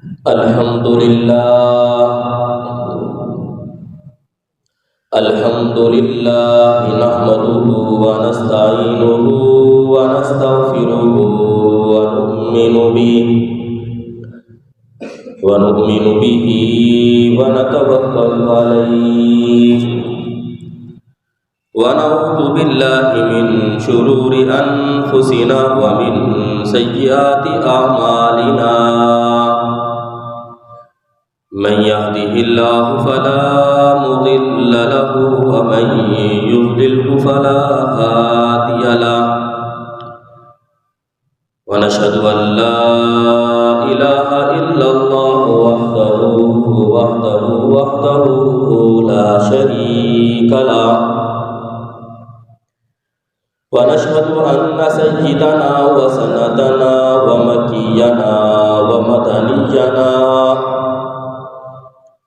الحمد لله نحمده ونستعينه ونستغفره ونؤمن به ونتوكل عليه ونعوذ بالله من شرور أنفسنا ومن سيئات أعمالنا من يهده الله فلا مضل له ومن يضلله فلا هادي له ونشهد أن لا إله إلا الله وحده لا شريك له ونشهد أن سيدنا وسندنا ومكينا ومدنينا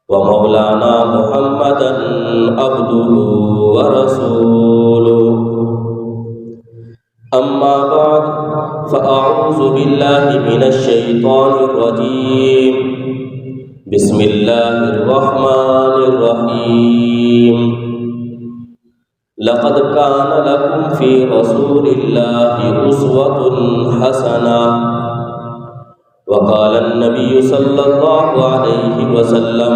ومولانا محمدا عبده ورسوله أما بعد فأعوذ بالله من الشيطان الرجيم بسم الله الرحمن الرحيم لقد كان لكم في رسول الله أسوة حسنة وقال النبي صلى الله عليه وسلم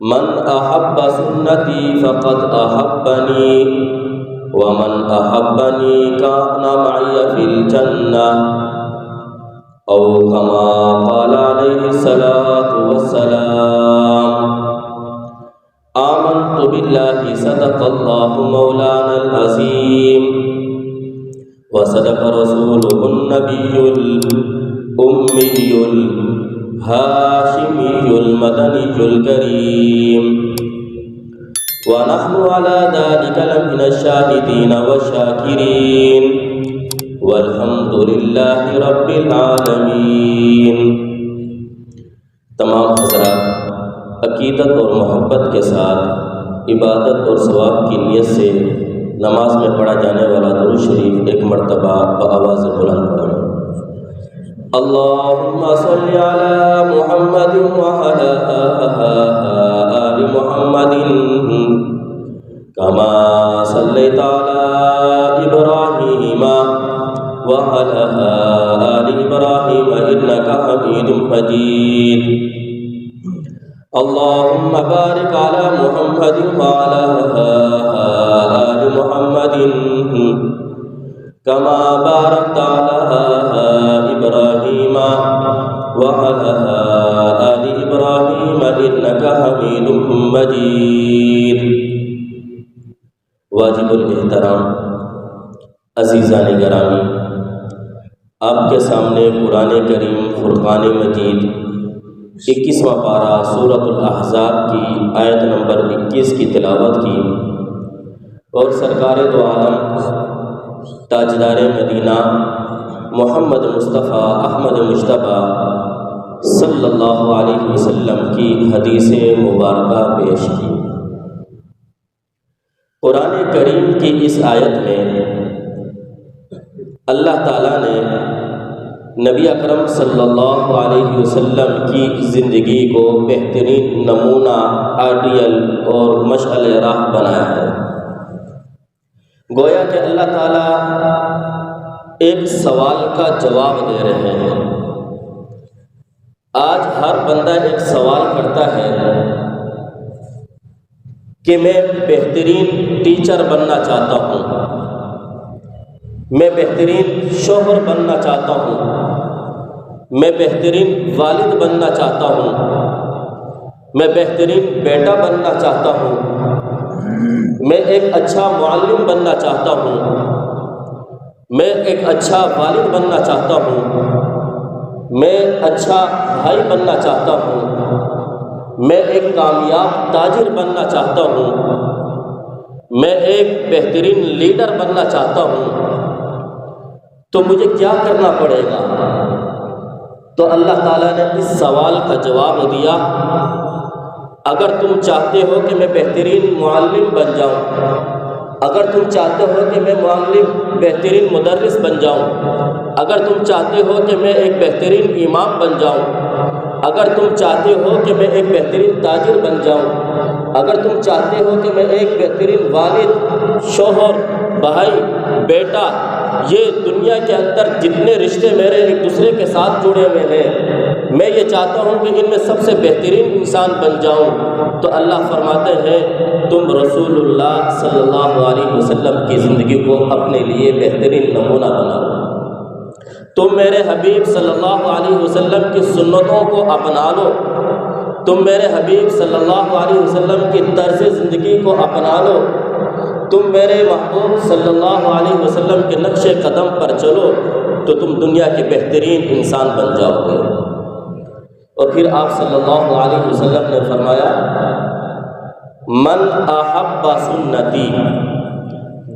من أحب سنتي فقد أحبني ومن أحبني كان معي في الجنة أو كما قال عليه الصلاة والسلام آمنت بالله صدق الله مولانا العظيم وصدق رسوله النبي الأمي الهاشمي المدني الكريم ونحن على ذلك لمن الشاهدين والشاكرين والحمد لله رب العالمین۔ تمام حضرات عقیدت اور محبت کے ساتھ عبادت اور ثواب کی نیت سے نماز میں پڑھا جانے والا درود شریف ایک مرتبہ بآواز بلند پڑھیں۔ اللہم صلی علی محمد وعلی آل محمد کما صلیت علی ابراہیم وعلی آل ابراہیم انک حمید مجید۔ اللہم بارک علی محمد وعلی آل محمد کما بارکت علی ابراہیم وعلی آل ابراہیم انک حمید مجید۔ واجب الاحترام عزیزان گرامی، آپ کے سامنے قرآن کریم فرقان مجید 21واں پارہ سورۃ الاحزاب کی آیت نمبر 21 کی تلاوت کی، اور سرکار دو عالم تاجدار مدینہ محمد مصطفیٰ احمد مجتبیٰ صلی اللہ علیہ وسلم کی حدیث مبارکہ پیش کی۔ قرآن کریم کی اس آیت میں اللہ تعالیٰ نے نبی اکرم صلی اللہ علیہ وسلم کی زندگی کو بہترین نمونہ، آئیڈیل اور مشعل راہ بنایا ہے۔ گویا کہ اللہ تعالیٰ ایک سوال کا جواب دے رہے ہیں۔ آج ہر بندہ ایک سوال کرتا ہے کہ میں بہترین ٹیچر بننا چاہتا ہوں، میں بہترین شوہر بننا چاہتا ہوں، میں بہترین والد بننا چاہتا ہوں، میں بہترین بیٹا بننا چاہتا ہوں، میں ایک اچھا معلم بننا چاہتا ہوں، میں ایک اچھا والد بننا چاہتا ہوں، میں اچھا بھائی بننا چاہتا ہوں، میں ایک کامیاب تاجر بننا چاہتا ہوں، میں ایک بہترین لیڈر بننا چاہتا ہوں، تو مجھے کیا کرنا پڑے گا؟ تو اللہ تعالیٰ نے اس سوال کا جواب دیا، اگر تم چاہتے ہو کہ میں بہترین معلم بن جاؤں، اگر تم چاہتے ہو کہ میں معلم بہترین مدرس بن جاؤں، اگر تم چاہتے ہو کہ میں ایک بہترین امام بن جاؤں، اگر تم چاہتے ہو کہ میں ایک بہترین تاجر بن جاؤں، اگر تم چاہتے ہو کہ میں ایک بہترین والد، شوہر، بھائی، بیٹا، یہ دنیا کے اندر جتنے رشتے میرے ایک دوسرے کے ساتھ جڑے ہوئے ہیں، میں یہ چاہتا ہوں کہ ان میں سب سے بہترین انسان بن جاؤں، تو اللہ فرماتے ہیں تم رسول اللہ صلی اللہ علیہ وسلم کی زندگی کو اپنے لیے بہترین نمونہ بناؤ، تم میرے حبیب صلی اللہ علیہ وسلم کی سنتوں کو اپنا لو، تم میرے حبیب صلی اللہ علیہ وسلم کی طرز زندگی کو اپنا لو، تم میرے محبوب صلی اللہ علیہ وسلم کے نقش قدم پر چلو تو تم دنیا کے بہترین انسان بن جاؤ گے۔ اور پھر آپ صلی اللہ علیہ وسلم نے فرمایا من احب سنتی،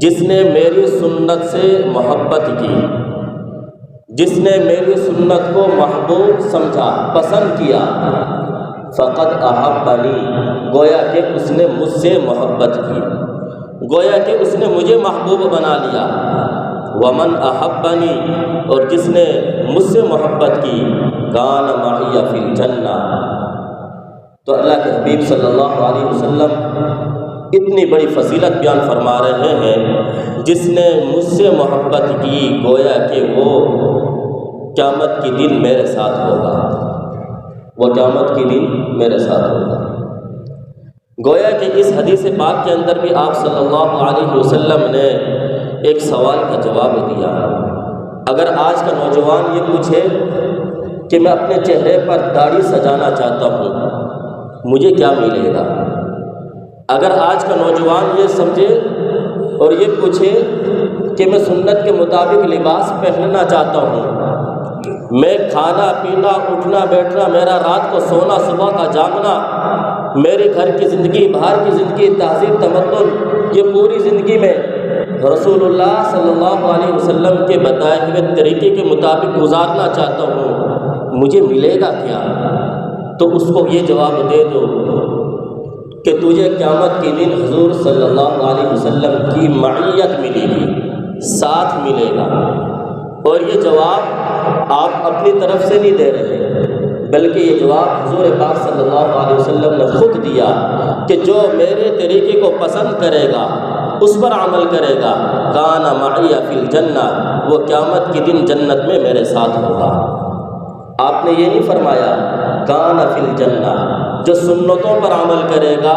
جس نے میری سنت سے محبت کی، جس نے میری سنت کو محبوب سمجھا، پسند کیا، فقد احبنی، گویا کہ اس نے مجھ سے محبت کی، گویا کہ اس نے مجھے محبوب بنا لیا۔ ومن احبنی، اور جس نے مجھ سے محبت کی، کان معی فی الجنہ۔ تو اللہ کے حبیب صلی اللہ علیہ وسلم اتنی بڑی فضیلت بیان فرما رہے ہیں، جس نے مجھ سے محبت کی گویا کہ وہ قیامت کے دن میرے ساتھ ہوگا، وہ قیامت کے دن میرے ساتھ ہوگا۔ گویا کہ اس حدیث پاک کے اندر بھی آپ صلی اللہ علیہ وسلم نے ایک سوال کا جواب دیا۔ اگر آج کا نوجوان یہ پوچھے کہ میں اپنے چہرے پر داڑھی سجانا چاہتا ہوں، مجھے کیا ملے گا؟ اگر آج کا نوجوان یہ سمجھے اور یہ پوچھے کہ میں سنت کے مطابق لباس پہننا چاہتا ہوں، میں کھانا پینا اٹھنا بیٹھنا، میرا رات کو سونا صبح کا جاگنا، میرے گھر کی زندگی باہر کی زندگی، تہذیب تمدن، یہ پوری زندگی میں رسول اللہ صلی اللہ علیہ وسلم کے بتائے ہوئے طریقے کے مطابق گزارنا چاہتا ہوں، مجھے ملے گا کیا؟ تو اس کو یہ جواب دے دو کہ تجھے قیامت کے دن حضور صلی اللہ علیہ وسلم کی معیت ملے گی، ساتھ ملے گا۔ اور یہ جواب آپ اپنی طرف سے نہیں دے رہے، بلکہ یہ جواب حضور پاک صلی اللہ علیہ وسلم نے خود دیا کہ جو میرے طریقے کو پسند کرے گا، اس پر عمل کرے گا، کان معی فی الجنہ، وہ قیامت کے دن جنت میں میرے ساتھ ہوگا۔ آپ نے یہ نہیں فرمایا کان فی الجنہ، جو سنتوں پر عمل کرے گا،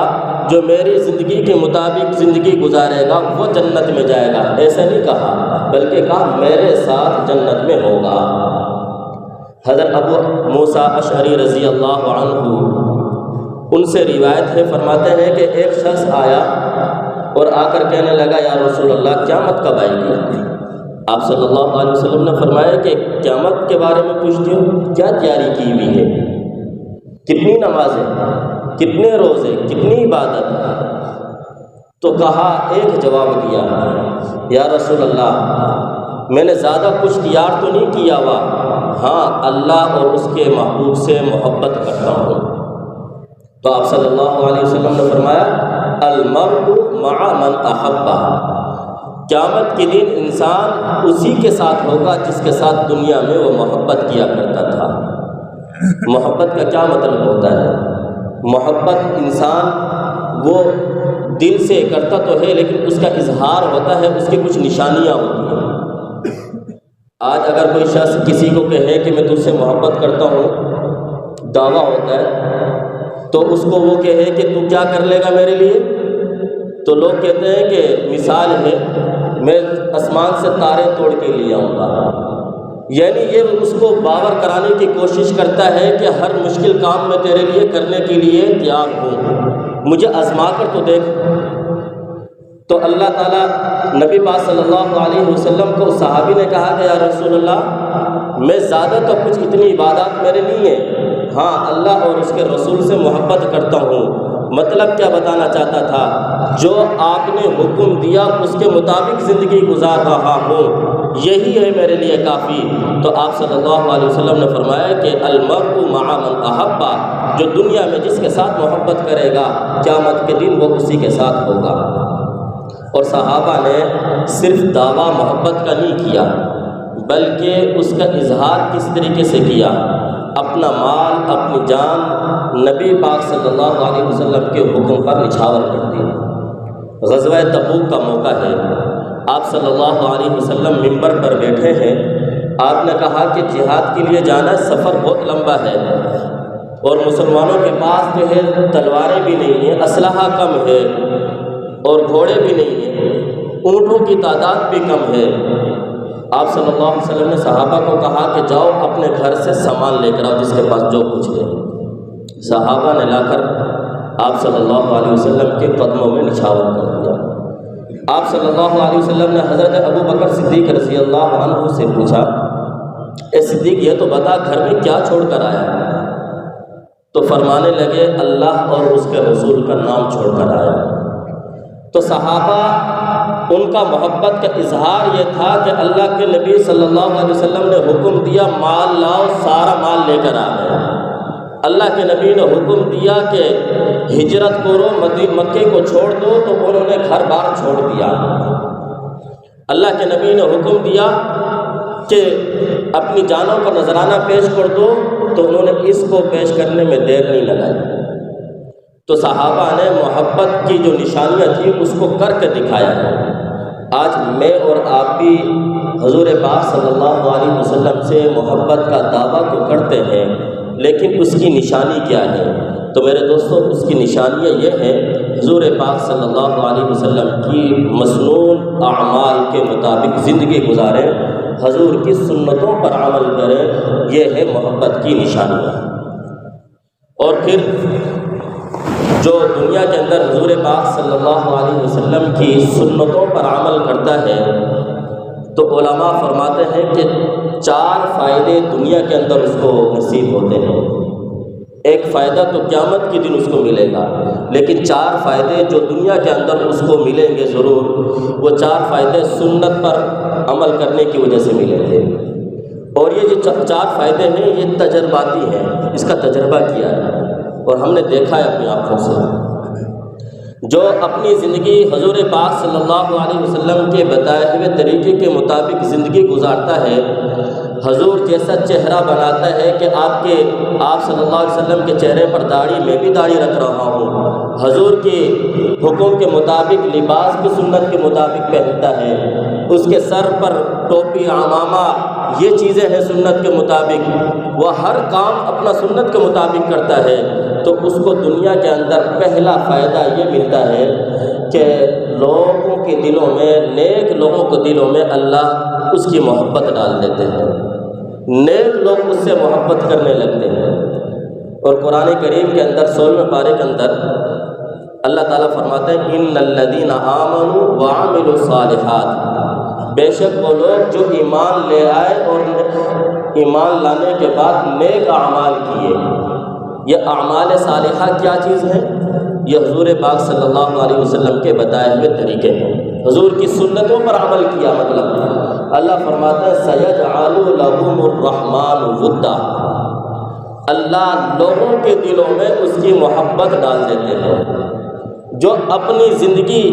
جو میری زندگی کے مطابق زندگی گزارے گا، وہ جنت میں جائے گا، ایسا نہیں کہا، بلکہ کہا میرے ساتھ جنت میں ہوگا۔ حضرت ابو موسیٰ اشعری رضی اللہ عنہ، ان سے روایت ہے، فرماتے ہیں کہ ایک شخص آیا اور آ کر کہنے لگا یا رسول اللہ قیامت کب آئے گی؟ آپ صلی اللہ علیہ وسلم نے فرمایا کہ قیامت کے بارے میں پوچھتے ہو، کیا تیاری کی ہوئی ہے؟ کتنی نمازیں، کتنے روزے، کتنی عبادت؟ تو کہا، ایک جواب دیا، یا رسول اللہ میں نے زیادہ کچھ تیار تو نہیں کیا ہوا، ہاں اللہ اور اس کے محبوب سے محبت کرتا ہوں۔ تو آپ صلی اللہ علیہ وسلم نے فرمایا المرء مع من احبہ، قیامت کے دن انسان اسی کے ساتھ ہوگا جس کے ساتھ دنیا میں وہ محبت کیا کرتا تھا۔ محبت کا کیا مطلب ہوتا ہے؟ محبت انسان وہ دل سے کرتا تو ہے، لیکن اس کا اظہار ہوتا ہے، اس کی کچھ نشانیاں ہوتی ہیں۔ آج اگر کوئی شخص کسی کو کہے کہ میں تجھ سے محبت کرتا ہوں، دعویٰ ہوتا ہے، تو اس کو وہ کہے کہ تو کیا کر لے گا میرے لیے؟ تو لوگ کہتے ہیں کہ مثال ہے میں آسمان سے تارے توڑ کے لے آؤں گا، یعنی یہ اس کو باور کرانے کی کوشش کرتا ہے کہ ہر مشکل کام میں تیرے لیے کرنے کے لیے تیار ہوں، مجھے آزما کر تو دیکھ۔ تو اللہ تعالیٰ نبی پاک صلی اللہ علیہ وسلم کو صحابی نے کہا کہ یا رسول اللہ میں زیادہ تو کچھ اتنی عبادات میرے نہیں ہے، ہاں اللہ اور اس کے رسول سے محبت کرتا ہوں۔ مطلب کیا بتانا چاہتا تھا؟ جو آپ نے حکم دیا اس کے مطابق زندگی گزار رہا ہوں، یہی ہے میرے لیے کافی۔ تو آپ صلی اللہ علیہ وسلم نے فرمایا کہ المرء مع من احبہ، جو دنیا میں جس کے ساتھ محبت کرے گا قیامت کے دن وہ اسی کے ساتھ ہوگا۔ اور صحابہ نے صرف دعویٰ محبت کا نہیں کیا، بلکہ اس کا اظہار کس طریقے سے کیا، اپنا مال اپنی جان نبی پاک صلی اللہ علیہ وسلم کے حکم پر نچھاور کر دیا۔ غزوہ تبوک کا موقع ہے، آپ صلی اللہ علیہ وسلم منبر پر بیٹھے ہیں، آپ نے کہا کہ جہاد کے لیے جانا سفر بہت لمبا ہے اور مسلمانوں کے پاس جو ہے تلواریں بھی نہیں ہیں، اسلحہ کم ہے اور گھوڑے بھی نہیں ہیں، اونٹوں کی تعداد بھی کم ہے۔ آپ صلی اللہ علیہ وسلم نے صحابہ کو کہا کہ جاؤ اپنے گھر سے سامان لے کر آؤ، جس کے پاس جو کچھ ہے۔ صحابہ نے لا کر آپ صلی اللہ علیہ وسلم کے قدموں میں نچھاور کر دیا۔ آپ صلی اللہ علیہ وسلم نے حضرت ابو بکر صدیق رضی اللہ عنہ سے پوچھا، اے صدیق یہ تو بتا گھر میں کیا چھوڑ کر آیا؟ تو فرمانے لگے اللہ اور اس کے رسول کا نام چھوڑ کر آیا۔ تو صحابہ ان کا محبت کا اظہار یہ تھا کہ اللہ کے نبی صلی اللہ علیہ وسلم نے حکم دیا مال لاؤ، سارا مال لے کر آ گئے۔ اللہ کے نبی نے حکم دیا کہ ہجرت کرو، مکے کو چھوڑ دو، تو انہوں نے گھر بار چھوڑ دیا۔ اللہ کے نبی نے حکم دیا کہ اپنی جانوں کا نذرانہ پیش کر دو، تو انہوں نے اس کو پیش کرنے میں دیر نہیں لگائی۔ تو صحابہ نے محبت کی جو نشانیاں تھیں اس کو کر کے دکھایا ہے۔ آج میں اور آپ بھی حضور پاک صلی اللہ علیہ وسلم سے محبت کا دعویٰ تو کرتے ہیں، لیکن اس کی نشانی کیا ہے؟ تو میرے دوستو اس کی نشانیاں یہ ہیں، حضور پاک صلی اللہ علیہ وسلم کی مسنون اعمال کے مطابق زندگی گزاریں، حضور کی سنتوں پر عمل کریں، یہ ہے محبت کی نشانیاں۔ اور پھر جو دنیا کے اندر حضور پاک صلی اللہ علیہ وسلم کی سنتوں پر عمل کرتا ہے تو علماء فرماتے ہیں کہ 4 فائدے دنیا کے اندر اس کو نصیب ہوتے ہیں۔ ایک فائدہ تو قیامت کے دن اس کو ملے گا، لیکن 4 فائدے جو دنیا کے اندر اس کو ملیں گے ضرور، وہ 4 فائدے سنت پر عمل کرنے کی وجہ سے ملیں گے۔ اور یہ جو 4 فائدے ہیں یہ تجرباتی ہیں، اس کا تجربہ کیا ہے اور ہم نے دیکھا ہے اپنی آنکھوں سے۔ جو اپنی زندگی حضور پاک صلی اللہ علیہ وسلم کے بتائے ہوئے طریقے کے مطابق زندگی گزارتا ہے، حضور جیسا چہرہ بناتا ہے کہ آپ صلی اللہ علیہ وسلم کے چہرے پر داڑھی، میں بھی داڑھی رکھ رہا ہوں، حضور کے حکم کے مطابق لباس بھی سنت کے مطابق پہنتا ہے، اس کے سر پر ٹوپی، عمامہ، یہ چیزیں ہیں سنت کے مطابق، وہ ہر کام اپنا سنت کے مطابق کرتا ہے، تو اس کو دنیا کے اندر پہلا فائدہ یہ ملتا ہے کہ لوگوں کے دلوں میں، نیک لوگوں کے دلوں میں اللہ اس کی محبت ڈال دیتے ہیں، نیک لوگ اس سے محبت کرنے لگتے ہیں۔ اور قرآن کریم کے اندر 16ویں پارے کے اندر اللہ تعالیٰ فرماتے ہیں ان الذین آمنوا وعملوا الصالحات، بے شک وہ لوگ جو ایمان لے آئے اور ایمان لانے کے بعد نیک اعمال کیے۔ یہ اعمال صالحہ کیا چیز ہے؟ یہ حضور پاک صلی اللہ علیہ وسلم کے بتائے ہوئے طریقے ہیں، حضور کی سنتوں پر عمل کیا۔ مطلب اللہ فرماتا ہے سَيَجْعَلُ لَهُمُ الرَّحْمَنُ وُدًّا، اللہ لوگوں کے دلوں میں اس کی محبت ڈال دیتے ہیں۔ جو اپنی زندگی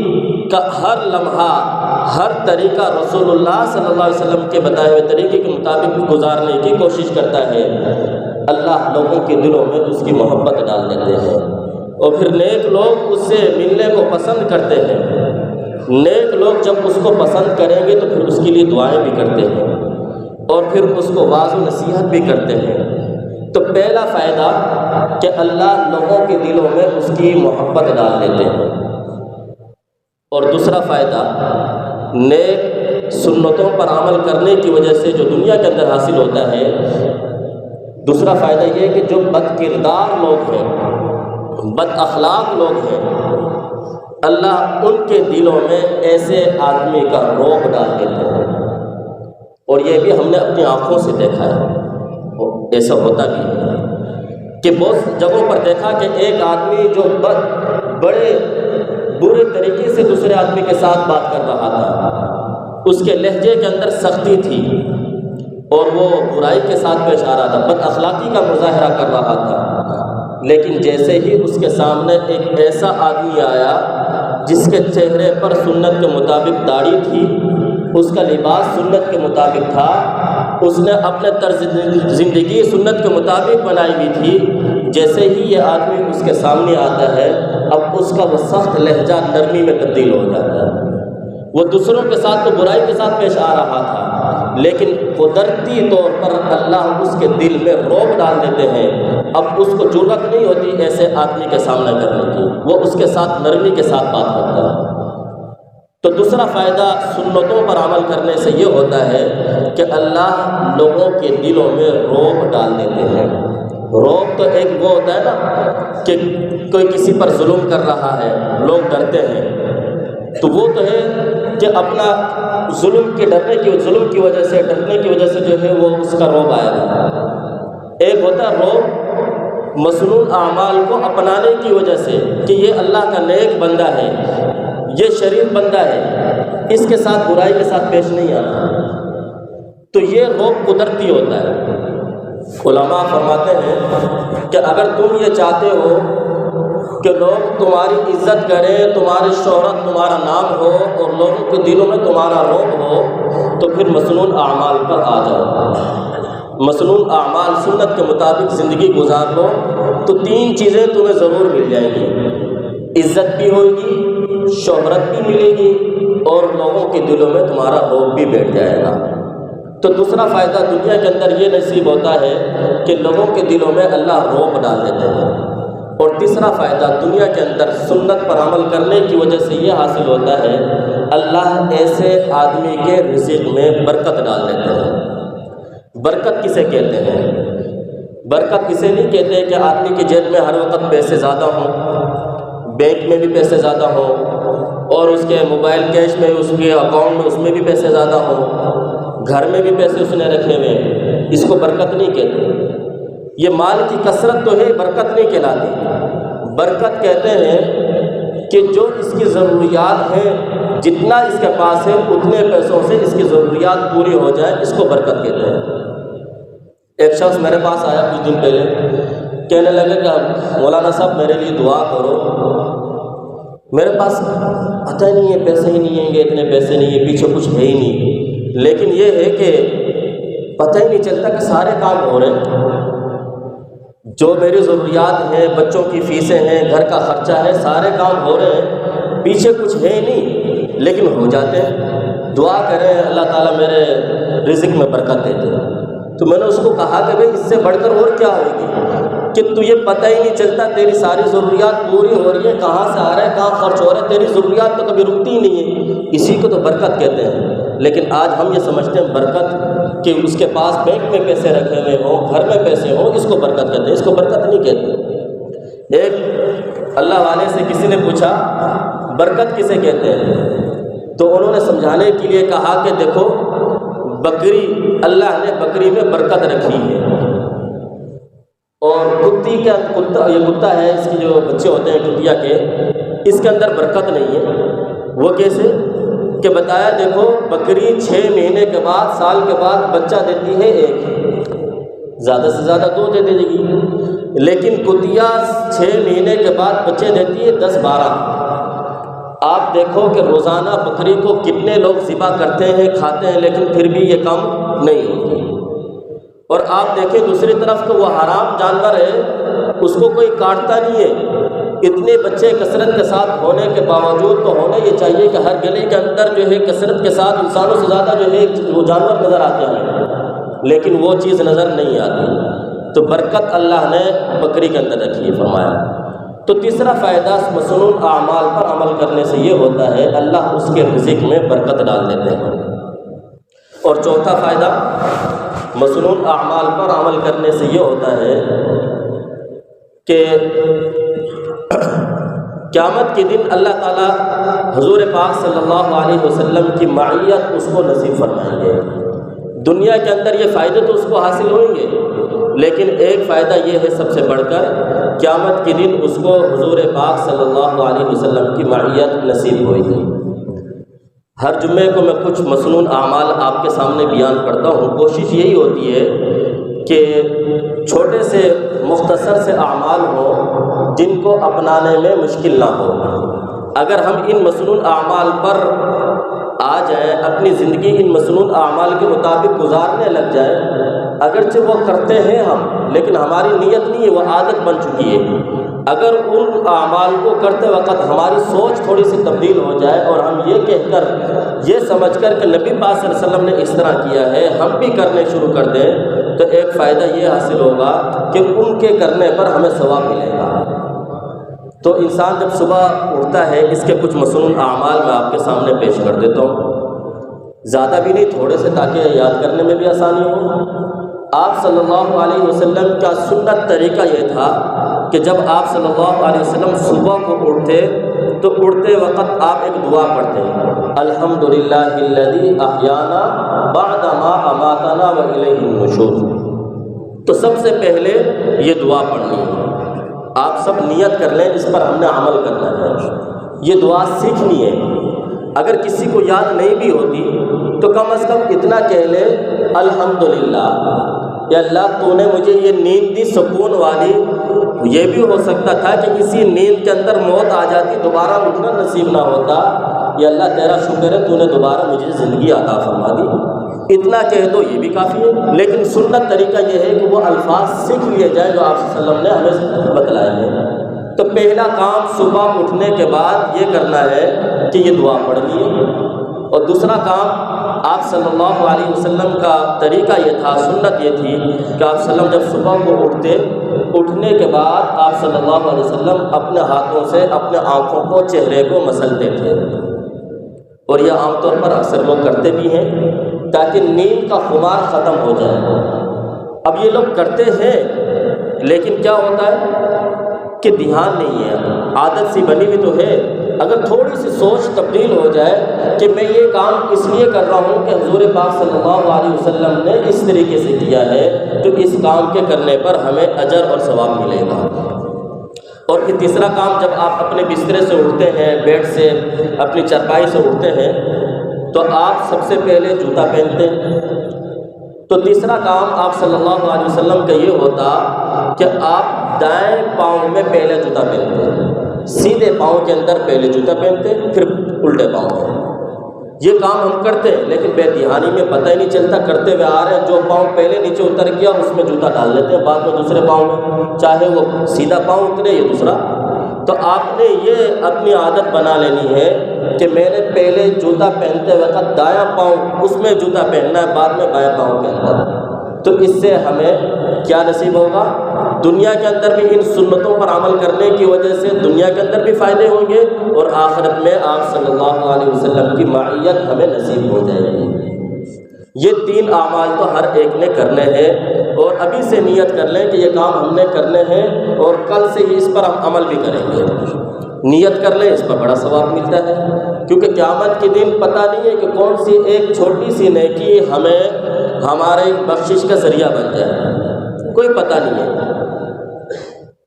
کا ہر لمحہ، ہر طریقہ رسول اللہ صلی اللہ علیہ وسلم کے بتائے ہوئے طریقے کے مطابق گزارنے کی کوشش کرتا ہے، اللہ لوگوں کے دلوں میں اس کی محبت ڈال دیتے ہیں۔ اور پھر نیک لوگ اس سے ملنے کو پسند کرتے ہیں، نیک لوگ جب اس کو پسند کریں گے تو پھر اس کے لیے دعائیں بھی کرتے ہیں اور پھر اس کو واعظ و نصیحت بھی کرتے ہیں۔ تو پہلا فائدہ کہ اللہ لوگوں کے دلوں میں اس کی محبت ڈال دیتے ہیں۔ اور دوسرا فائدہ نیک سنتوں پر عمل کرنے کی وجہ سے جو دنیا کے اندر حاصل ہوتا ہے، دوسرا فائدہ یہ کہ جو بد کردار لوگ ہیں، بد اخلاق لوگ ہیں، اللہ ان کے دلوں میں ایسے آدمی کا رعب ڈال دیتے ہیں۔ اور یہ بھی ہم نے اپنی آنکھوں سے دیکھا ہے، ایسا ہوتا بھی ہے کہ بہت جگہوں پر دیکھا کہ ایک آدمی جو بڑے برے طریقے سے دوسرے آدمی کے ساتھ بات کر رہا تھا، اس کے لہجے کے اندر سختی تھی اور وہ برائی کے ساتھ پیش آ رہا تھا، بد اخلاقی کا مظاہرہ کر رہا تھا، لیکن جیسے ہی اس کے سامنے ایک ایسا آدمی آیا جس کے چہرے پر سنت کے مطابق داڑھی تھی، اس کا لباس سنت کے مطابق تھا، اس نے اپنے طرز زندگی سنت کے مطابق بنائی ہوئی تھی، جیسے ہی یہ آدمی اس کے سامنے آتا ہے اب اس کا وہ سخت لہجہ نرمی میں تبدیل ہو جاتا ہے۔ وہ دوسروں کے ساتھ تو برائی کے ساتھ پیش آ رہا تھا، لیکن قدرتی طور پر اللہ اس کے دل میں رعب ڈال دیتے ہیں، اب اس کو جرأت نہیں ہوتی ایسے آدمی کے سامنا کرنے کی، وہ اس کے ساتھ نرمی کے ساتھ بات کرتا ہے۔ تو دوسرا فائدہ سنتوں پر عمل کرنے سے یہ ہوتا ہے کہ اللہ لوگوں کے دلوں میں رعب ڈال دیتے ہیں۔ رعب تو ایک وہ ہوتا ہے نا کہ کوئی کسی پر ظلم کر رہا ہے، لوگ ڈرتے ہیں، تو وہ تو ہے کہ اپنا ظلم کی وجہ سے ڈرنے کی وجہ سے جو ہے وہ اس کا رعب آیا ہے۔ ایک ہوتا ہے رعب مصنوع اعمال کو اپنانے کی وجہ سے کہ یہ اللہ کا نیک بندہ ہے، یہ شریف بندہ ہے، اس کے ساتھ برائی کے ساتھ پیش نہیں آنا، تو یہ رعب قدرتی ہوتا ہے۔ علماء فرماتے ہیں کہ اگر تم یہ چاہتے ہو کہ لوگ تمہاری عزت کریں، تمہاری شہرت، تمہارا نام ہو اور لوگوں کے دلوں میں تمہارا رعب ہو، تو پھر مصنوع اعمال پر آ جاؤ۔ مصنوع اعمال سنت کے مطابق زندگی گزار لو تو تین چیزیں تمہیں ضرور مل جائیں گی، عزت بھی ہوگی، شہرت بھی ملے گی اور لوگوں کے دلوں میں تمہارا رعب بھی بیٹھ جائے گا۔ تو دوسرا فائدہ دنیا کے اندر یہ نصیب ہوتا ہے کہ لوگوں کے دلوں میں اللہ رعب ڈال دیتے ہیں، اور تیسرا فائدہ دنیا کے اندر سنت پر عمل کرنے کی وجہ سے یہ حاصل ہوتا ہے اللہ ایسے آدمی کے رزق میں برکت ڈال دیتے ہیں۔ برکت کسے کہتے ہیں؟ برکت کسے نہیں کہتے کہ آدمی کی جیب میں ہر وقت پیسے زیادہ ہوں، بینک میں بھی پیسے زیادہ ہوں، اور اس کے موبائل کیش میں، اس کے اکاؤنٹ میں، اس میں بھی پیسے زیادہ ہوں، گھر میں بھی پیسے اس نے رکھے ہوئے ہیں، اس کو برکت نہیں کہتے۔ یہ مال کی کثرت تو ہے، برکت نہیں کہلاتی۔ برکت کہتے ہیں کہ جو اس کی ضروریات ہیں، جتنا اس کے پاس ہے اتنے پیسوں سے اس کی ضروریات پوری ہو جائیں، اس کو برکت کہتے ہیں۔ ایک شخص میرے پاس آیا کچھ دن پہلے، کہنے لگے کہ مولانا صاحب میرے لیے دعا کرو، میرے پاس پتہ ہی نہیں ہے، پیسے ہی نہیں ہیں، اتنے پیسے نہیں ہیں، پیچھے کچھ ہے ہی نہیں، لیکن یہ ہے کہ پتہ ہی نہیں چلتا کہ سارے کام ہو رہے ہیں، جو میری ضروریات ہیں، بچوں کی فیسیں ہیں، گھر کا خرچہ ہے، سارے کام ہو رہے ہیں، پیچھے کچھ ہے نہیں لیکن ہو جاتے ہیں، دعا کریں اللہ تعالیٰ میرے رزق میں برکت دے دے۔ تو میں نے اس کو کہا کہ بھئی اس سے بڑھ کر اور کیا ہوگی کہ تجھے پتہ ہی نہیں چلتا تیری ساری ضروریات پوری ہو رہی ہیں، کہاں سے آ رہا ہے، کہاں خرچ ہو رہا ہے، تیری ضروریات تو کبھی رکتی ہی نہیں ہے، اسی کو تو برکت کہتے ہیں۔ لیکن آج ہم یہ سمجھتے ہیں برکت کہ اس کے پاس بینک میں پیسے رکھے ہوئے ہوں، گھر میں پیسے ہوں، اس کو برکت کہتے ہیں، اس کو برکت نہیں کہتے۔ ایک اللہ والے سے کسی نے پوچھا برکت کسے کہتے ہیں، تو انہوں نے سمجھانے کے لیے کہا کہ دیکھو بکری، اللہ نے بکری میں برکت رکھی ہے، اور یہ کتا ہے، اس کی جو بچے ہوتے ہیں ٹٹیا کے، اس کے اندر برکت نہیں ہے۔ وہ کیسے کہ بتایا دیکھو بکری 6 مہینے کے بعد، سال کے بعد بچہ دیتی ہے ایک، زیادہ سے زیادہ 2 دے دے گی، لیکن کتیا 6 مہینے کے بعد بچے دیتی ہے 10-12۔ آپ دیکھو کہ روزانہ بکری کو کتنے لوگ ذبح کرتے ہیں، کھاتے ہیں، لیکن پھر بھی یہ کم نہیں ہوتی۔ اور آپ دیکھیں دوسری طرف کہ وہ حرام جانور ہے، اس کو کوئی کاٹتا نہیں ہے، اتنے بچے کثرت کے ساتھ ہونے کے باوجود تو ہونے یہ چاہیے کہ ہر گلی کے اندر جو ہے کثرت کے ساتھ انسانوں سے زیادہ جو ہے وہ جانور نظر آتے ہیں، لیکن وہ چیز نظر نہیں آتی۔ تو برکت اللہ نے بکری کے اندر رکھی ہے فرمایا۔ تو تیسرا فائدہ مصنوع اعمال پر عمل کرنے سے یہ ہوتا ہے اللہ اس کے رزق میں برکت ڈال دیتے ہیں۔ اور چوتھا فائدہ مصنوع اعمال پر عمل کرنے سے یہ ہوتا ہے کہ قیامت کے دن اللہ تعالیٰ حضور پاک صلی اللہ علیہ وسلم کی معیت اس کو نصیب فرمائیں گے۔ دنیا کے اندر یہ فائدے تو اس کو حاصل ہوئیں گے، لیکن ایک فائدہ یہ ہے سب سے بڑھ کر قیامت کے دن اس کو حضور پاک صلی اللہ علیہ وسلم کی معیت نصیب ہوئے گی۔ ہر جمعے کو میں کچھ مصنوع اعمال آپ کے سامنے بیان کرتا ہوں، کوشش یہی ہوتی ہے کہ چھوٹے سے مختصر سے اعمال ہوں جن کو اپنانے میں مشکل نہ ہو۔ اگر ہم ان مصنوع اعمال پر آ جائیں، اپنی زندگی ان مسنون اعمال کے مطابق گزارنے لگ جائیں، اگرچہ وہ کرتے ہیں ہم، لیکن ہماری نیت نہیں ہے، وہ عادت بن چکی ہے۔ اگر ان اعمال کو کرتے وقت ہماری سوچ تھوڑی سی تبدیل ہو جائے اور ہم یہ کہہ کر، یہ سمجھ کر کہ نبی پاک صلی اللہ علیہ وسلم نے اس طرح کیا ہے، ہم بھی کرنے شروع کر دیں، تو ایک فائدہ یہ حاصل ہوگا کہ ان کے کرنے پر ہمیں ثواب ملے گا۔ تو انسان جب صبح اٹھتا ہے، اس کے کچھ مسنون اعمال میں آپ کے سامنے پیش کر دیتا ہوں، زیادہ بھی نہیں، تھوڑے سے، تاکہ یاد کرنے میں بھی آسانی ہو۔ آپ صلی اللہ علیہ وسلم کا سنت طریقہ یہ تھا کہ جب آپ صلی اللہ علیہ وسلم صبح کو اٹھتے تو اٹھتے وقت آپ ایک دعا پڑھتے ہیں، الحمدللہ الذی احیانا بعد ما اماتنا والیہ النشور۔ تو سب سے پہلے یہ دعا پڑھنی ہے، آپ سب نیت کر لیں، اس پر ہم نے عمل کرنا ہے، یہ دعا سیکھنی ہے۔ اگر کسی کو یاد نہیں بھی ہوتی تو کم از کم اتنا کہہ لے، الحمدللہ، یا اللہ تو نے مجھے یہ نیند دی سکون والی۔ یہ بھی ہو سکتا تھا کہ کسی نیند کے اندر موت آ جاتی، دوبارہ اٹھنا نصیب نہ ہوتا، یا اللہ تیرا شکر ہے تو نے دوبارہ مجھے زندگی عطا فرما دی، اتنا کہہ دو، یہ بھی کافی ہے۔ لیکن سنت طریقہ یہ ہے کہ وہ الفاظ سیکھ لیے جائیں جو آپ صلی اللہ علیہ وسلم نے ہمیں بتلائے ہیں۔ تو پہلا کام صبح اٹھنے کے بعد یہ کرنا ہے کہ یہ دعا پڑھنی ہے، اور دوسرا کام آپ صلی اللہ علیہ وسلم کا طریقہ یہ تھا، سنت یہ تھی کہ آپ صلی اللہ علیہ وسلم جب صبح کو اٹھتے، اٹھنے کے بعد آپ صلی اللہ علیہ وسلم اپنے ہاتھوں سے اپنے آنکھوں کو، چہرے کو مسلتے تھے، اور یہ عام طور پر اکثر لوگ کرتے بھی ہیں تاکہ نیند کا خمار ختم ہو جائے۔ اب یہ لوگ کرتے ہیں، لیکن کیا ہوتا ہے کہ دھیان نہیں ہے، عادت سی بنی ہوئی تو ہے۔ اگر تھوڑی سی سوچ تبدیل ہو جائے کہ میں یہ کام اس لیے کر رہا ہوں کہ حضور پاک صلی اللہ علیہ وسلم نے اس طریقے سے کیا ہے، تو اس کام کے کرنے پر ہمیں اجر اور ثواب ملے گا۔ اور پھر تیسرا کام، جب آپ اپنے بسترے سے اٹھتے ہیں، بیڈ سے، اپنی چرپائی سے اٹھتے ہیں، تو آپ سب سے پہلے جوتا پہنتے ہیں۔ تو تیسرا کام آپ صلی اللہ علیہ وسلم کا یہ ہوتا کہ آپ دائیں پاؤں میں پہلے جوتا پہنتے ہیں، سیدھے پاؤں کے اندر پہلے جوتا پہنتے، پھر الٹے پاؤں میں۔ یہ کام ہم کرتے ہیں لیکن بے دھیانی میں پتہ ہی نہیں چلتا، کرتے ہوئے آ رہے ہیں، جو پاؤں پہلے نیچے اتر گیا اس میں جوتا ڈال لیتے ہیں، بعد میں دوسرے پاؤں میں، چاہے وہ سیدھا پاؤں اترے یا دوسرا۔ تو آپ نے یہ اپنی عادت بنا لینی ہے کہ میں نے پہلے جوتا پہنتے وقت دایاں پاؤں اس میں جوتا پہننا ہے، بعد میں بائیں پاؤں کے اندر۔ تو اس سے ہمیں کیا نصیب ہوگا؟ دنیا کے اندر بھی ان سنتوں پر عمل کرنے کی وجہ سے دنیا کے اندر بھی فائدے ہوں گے، اور آخرت میں آپ صلی اللہ علیہ وسلم کی معیت ہمیں نصیب ہو جائے گی۔ یہ 3 اعمال تو ہر ایک نے کرنے ہیں، اور ابھی سے نیت کر لیں کہ یہ کام ہم نے کرنے ہیں، اور کل سے ہی اس پر ہم عمل بھی کریں گے۔ نیت کر لیں، اس پر بڑا ثواب ملتا ہے، کیونکہ قیامت کے دن پتہ نہیں ہے کہ کون سی ایک چھوٹی سی نیکی ہمیں ہمارے بخشش کا ذریعہ بن جائے، کوئی پتہ نہیں ہے۔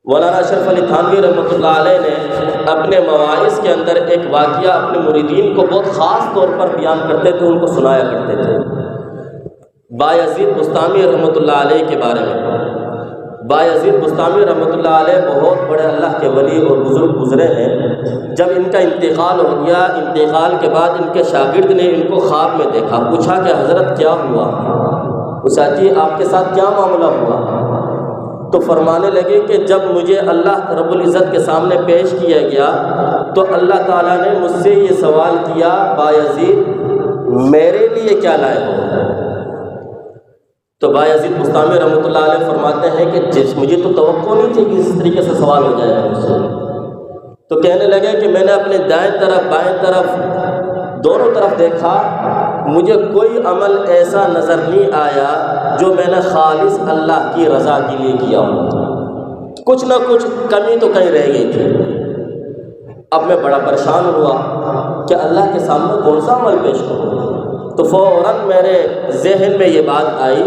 مولانا اشرف علی تھانوی رحمۃ اللہ علیہ نے اپنے مواعظ کے اندر ایک واقعہ اپنے مریدین کو بہت خاص طور پر بیان کرتے تھے، ان کو سنایا کرتے تھے، بایزید بستامی رحمۃ اللہ علیہ کے بارے میں۔ بایزید بستامی رحمۃ اللہ علیہ بہت بڑے اللہ کے ولی اور بزرگ گزرے ہیں۔ جب ان کا انتقال ہو گیا، انتقال کے بعد ان کے شاگرد نے ان کو خواب میں دیکھا، پوچھا کہ حضرت کیا ہوا؟ پوچھا جی آپ کے ساتھ کیا معاملہ ہوا؟ تو فرمانے لگے کہ جب مجھے اللہ رب العزت کے سامنے پیش کیا گیا تو اللہ تعالیٰ نے مجھ سے یہ سوال کیا، بایزید میرے لیے کیا لائے ہو؟ تو بایزید بستامی رحمۃ اللہ علیہ فرماتے ہیں کہ مجھے تو توقع نہیں تھی کہ اس طریقے سے سوال ہو جائے گا مجھ سے۔ تو کہنے لگے کہ میں نے اپنے دائیں طرف بائیں طرف دونوں طرف دیکھا، مجھے کوئی عمل ایسا نظر نہیں آیا جو میں نے خالص اللہ کی رضا کے لیے کیا ہو، کچھ نہ کچھ کمی تو کہیں رہ گئی تھی۔ اب میں بڑا پریشان ہوا کہ اللہ کے سامنے کون سا عمل پیش کروں؟ تو فوراً میرے ذہن میں یہ بات آئی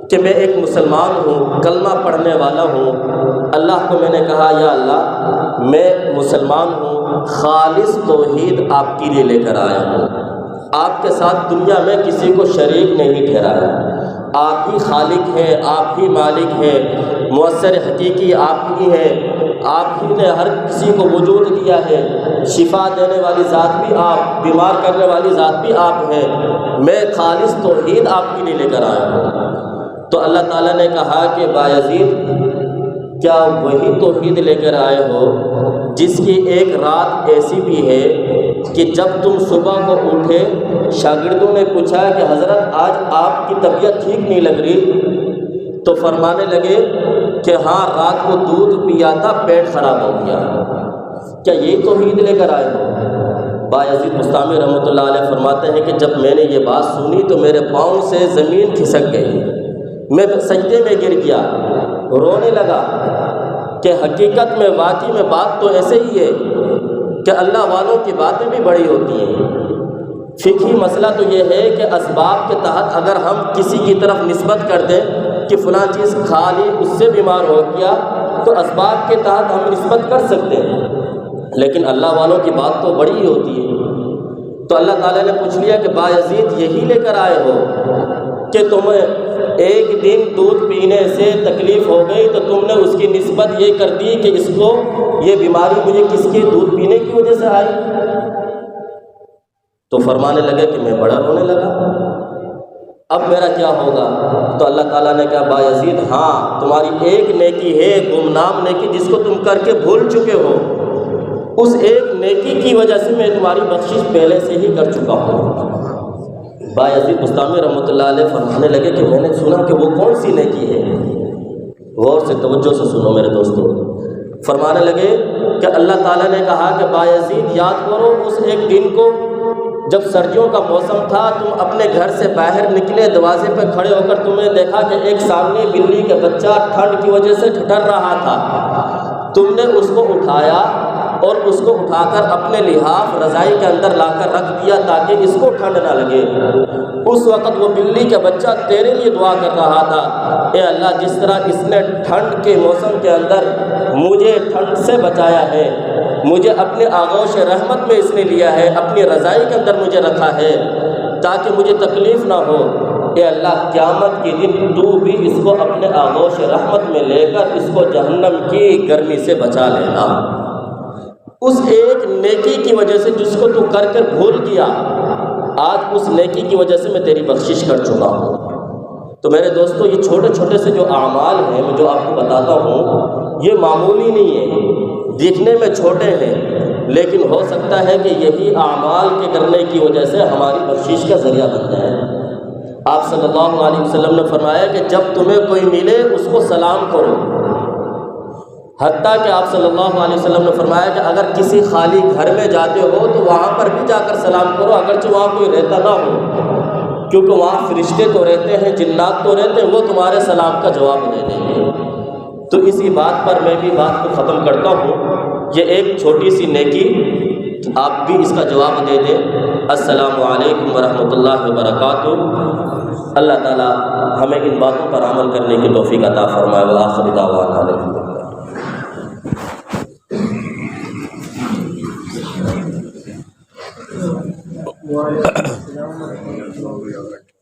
کہ میں ایک مسلمان ہوں، کلمہ پڑھنے والا ہوں۔ اللہ کو میں نے کہا یا اللہ میں مسلمان ہوں، خالص توحید آپ کے لیے لے کر آیا ہوں، آپ کے ساتھ دنیا میں کسی کو شریک نہیں ٹھہرایا، آپ ہی خالق ہیں، آپ ہی مالک ہیں، مؤثر حقیقی آپ ہی ہیں، آپ ہی نے ہر کسی کو وجود دیا ہے، شفا دینے والی ذات بھی آپ، بیمار کرنے والی ذات بھی آپ ہیں، میں خالص توحید آپ کے لیے لے کر آیا ہوں۔ تو اللہ تعالیٰ نے کہا کہ بایزید کیا وہی توحید لے کر آئے ہو جس کی ایک رات ایسی بھی ہے کہ جب تم صبح کو اٹھے شاگردوں نے پوچھا کہ حضرت آج آپ کی طبیعت ٹھیک نہیں لگ رہی، تو فرمانے لگے کہ ہاں رات کو دودھ پیا تھا پیٹ خراب ہو گیا۔ کیا یہی توحید لے کر آئے ہو؟ بایزید بستامی رحمۃ اللہ علیہ فرماتے ہیں کہ جب میں نے یہ بات سنی تو میرے پاؤں سے زمین کھسک گئی، میں سجدے میں گر گیا، رونے لگا کہ حقیقت میں واقعی میں بات تو ایسے ہی ہے کہ اللہ والوں کی باتیں بھی بڑی ہوتی ہیں۔ فقہی مسئلہ تو یہ ہے کہ اسباب کے تحت اگر ہم کسی کی طرف نسبت کر دیں کہ فلاں چیز کھا لی اس سے بیمار ہو گیا تو اسباب کے تحت ہم نسبت کر سکتے ہیں، لیکن اللہ والوں کی بات تو بڑی ہی ہوتی ہے۔ تو اللہ تعالیٰ نے پوچھ لیا کہ بایزید یہی لے کر آئے ہو کہ تمہیں ایک دن دودھ پینے سے تکلیف ہو گئی تو تم نے اس کی نسبت یہ کر دی کہ اس کو یہ بیماری مجھے کس کے دودھ پینے کی وجہ سے آئی؟ تو فرمانے لگے کہ میں بڑا رونے لگا، اب میرا کیا ہوگا؟ تو اللہ تعالیٰ نے کہا بایزید ہاں تمہاری ایک نیکی ہے، گمنام نیکی جس کو تم کر کے بھول چکے ہو، اس ایک نیکی کی وجہ سے میں تمہاری بخشش پہلے سے ہی کر چکا ہوں۔ بایزید بستامی رحمۃ اللہ علیہ فرمانے لگے کہ میں نے سنا کہ وہ کون سی نیکی ہے؟ غور سے توجہ سے سنو میرے دوستو۔ فرمانے لگے کہ اللہ تعالیٰ نے کہا کہ بایزید یاد کرو اس ایک دن کو جب سردیوں کا موسم تھا، تم اپنے گھر سے باہر نکلے، دروازے پہ کھڑے ہو کر تم نے دیکھا کہ ایک سامنے بلی کا بچہ ٹھنڈ کی وجہ سے ٹھٹر رہا تھا، تم نے اس کو اٹھایا اور اس کو اٹھا کر اپنے لحاف رضائی کے اندر لا کر رکھ دیا تاکہ اس کو ٹھنڈ نہ لگے۔ اس وقت وہ بلی کا بچہ تیرے لیے دعا کر رہا تھا، اے اللہ جس طرح اس نے ٹھنڈ کے موسم کے اندر مجھے ٹھنڈ سے بچایا ہے، مجھے اپنے آغوش رحمت میں اس نے لیا ہے، اپنی رضائی کے اندر مجھے رکھا ہے تاکہ مجھے تکلیف نہ ہو، اے اللہ قیامت کے دن تو بھی اس کو اپنے آغوش رحمت میں لے کر اس کو جہنم کی گرمی سے بچا لینا۔ اس ایک نیکی کی وجہ سے جس کو تو کر کر بھول گیا، آج اس نیکی کی وجہ سے میں تیری بخشش کر چکا ہوں۔ تو میرے دوستو یہ چھوٹے چھوٹے سے جو اعمال ہیں میں جو آپ کو بتاتا ہوں یہ معمولی نہیں ہے، دیکھنے میں چھوٹے ہیں لیکن ہو سکتا ہے کہ یہی اعمال کے کرنے کی وجہ سے ہماری بخشش کا ذریعہ بن جائے۔ آپ صلی اللہ علیہ وسلم نے فرمایا کہ جب تمہیں کوئی ملے اس کو سلام کرو، حتیٰ کہ آپ صلی اللہ علیہ وسلم نے فرمایا کہ اگر کسی خالی گھر میں جاتے ہو تو وہاں پر بھی جا کر سلام کرو اگرچہ وہاں کوئی رہتا نہ ہو، کیونکہ وہاں فرشتے تو رہتے ہیں، جنات تو رہتے ہیں، وہ تمہارے سلام کا جواب دے دیں گے۔ تو اسی بات پر میں بھی بات کو ختم کرتا ہوں، یہ ایک چھوٹی سی نیکی آپ بھی اس کا جواب دے دیں۔ السلام علیکم ورحمۃ اللہ وبرکاتہ۔ اللہ تعالی ہمیں ان باتوں پر عمل کرنے کی توفیق عطا فرمائے۔ وآخر دعوانا الحمدللہ۔ وعلیکم السلام ورحمۃ اللہ وبرکاتہ۔